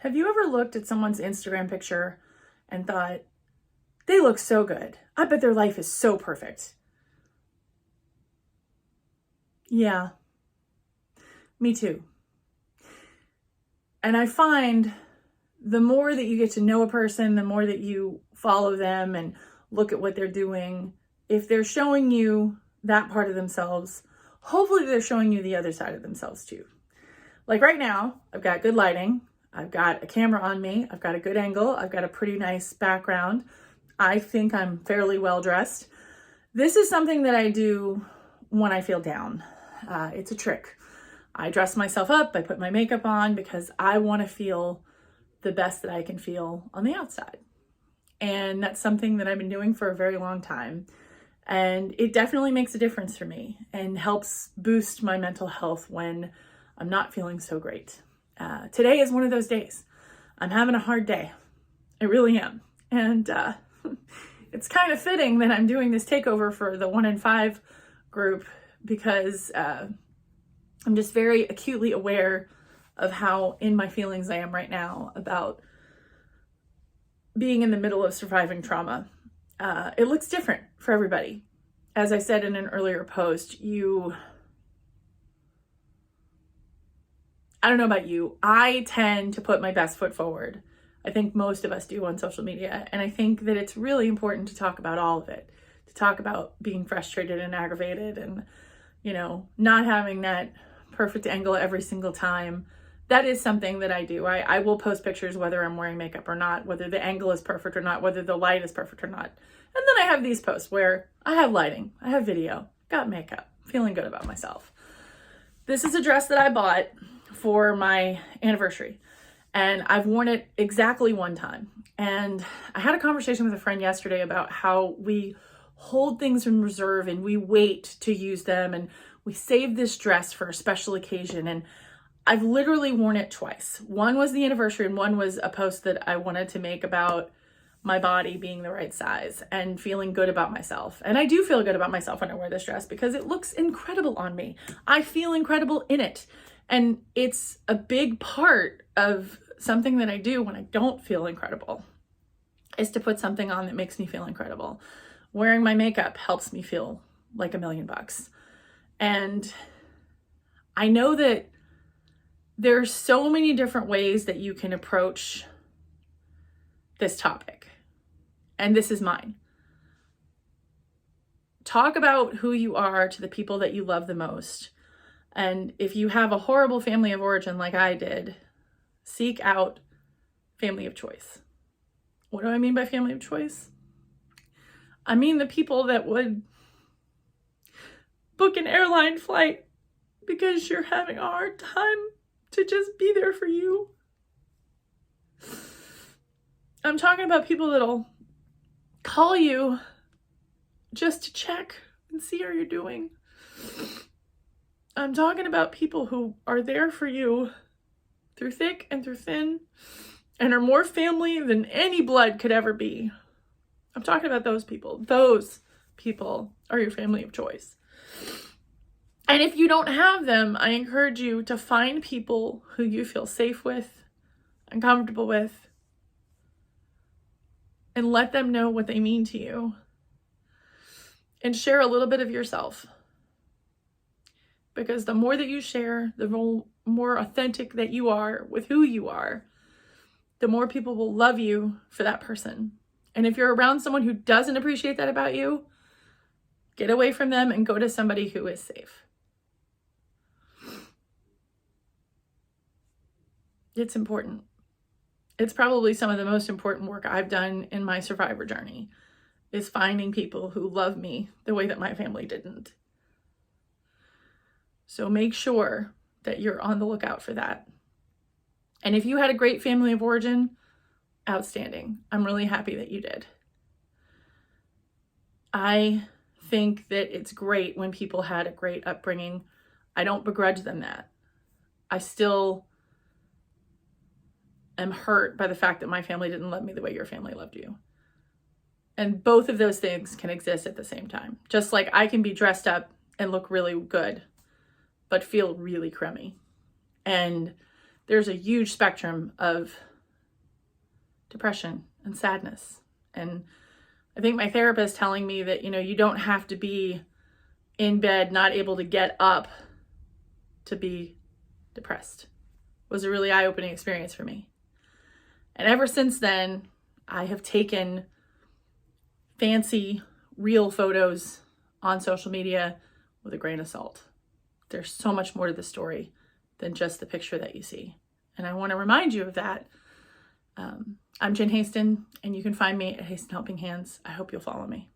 Have you ever looked at someone's Instagram picture and thought, they look so good. I bet their life is so perfect. Yeah, me too. And I find the more that you get to know a person, the more that you follow them and look at what they're doing, if they're showing you that part of themselves, hopefully they're showing you the other side of themselves too. Like right now, I've got good lighting. I've got a camera on me. I've got a good angle. I've got a pretty nice background. I think I'm fairly well dressed. This is something that I do when I feel down. It's a trick. I dress myself up. I put my makeup on because I want to feel the best that I can feel on the outside. And that's something that I've been doing for a very long time. And it definitely makes a difference for me and helps boost my mental health when I'm not feeling so great. Today is one of those days. I'm having a hard day. I really am. And it's kind of fitting that I'm doing this takeover for the 1 in 5 group because I'm just very acutely aware of how in my feelings I am right now about being in the middle of surviving trauma. It looks different for everybody. As I said in an earlier post, I don't know about you, I tend to put my best foot forward. I think most of us do on social media. And I think that it's really important to talk about all of it, to talk about being frustrated and aggravated and, not having that perfect angle every single time. That is something that I do. I will post pictures whether I'm wearing makeup or not, whether the angle is perfect or not, whether the light is perfect or not. And then I have these posts where I have lighting, I have video, got makeup, feeling good about myself. This is a dress that I bought for my anniversary, and I've worn it exactly one time. And I had a conversation with a friend yesterday about how we hold things in reserve and we wait to use them and we save this dress for a special occasion. And I've literally worn it twice. One was the anniversary and one was a post that I wanted to make about my body being the right size and feeling good about myself. And I do feel good about myself when I wear this dress because it looks incredible on me. I feel incredible in it. And it's a big part of something that I do when I don't feel incredible is to put something on that makes me feel incredible. Wearing my makeup helps me feel like $1 million. And I know that there's so many different ways that you can approach this topic. And this is mine. Talk about who you are to the people that you love the most. And if you have a horrible family of origin like I did, seek out family of choice. What do I mean by family of choice? I mean the people that would book an airline flight because you're having a hard time to just be there for you. I'm talking about people that'll call you just to check and see how you're doing. I'm talking about people who are there for you through thick and through thin and are more family than any blood could ever be. I'm talking about those people. Those people are your family of choice. And if you don't have them, I encourage you to find people who you feel safe with and comfortable with and let them know what they mean to you. And share a little bit of yourself. Because the more that you share, the more authentic that you are with who you are, the more people will love you for that person. And if you're around someone who doesn't appreciate that about you, get away from them and go to somebody who is safe. It's important. It's probably some of the most important work I've done in my survivor journey is finding people who love me the way that my family didn't. So make sure that you're on the lookout for that. And if you had a great family of origin, outstanding. I'm really happy that you did. I think that it's great when people had a great upbringing. I don't begrudge them that. I still am hurt by the fact that my family didn't love me the way your family loved you. And both of those things can exist at the same time. Just like I can be dressed up and look really good, but feel really crummy. And there's a huge spectrum of depression and sadness. And I think my therapist telling me that, you don't have to be in bed, not able to get up to be depressed was a really eye-opening experience for me. And ever since then, I have taken fancy, real photos on social media with a grain of salt. There's so much more to the story than just the picture that you see. And I want to remind you of that. I'm Jen Haston, and you can find me at Haston Helping Hands. I hope you'll follow me.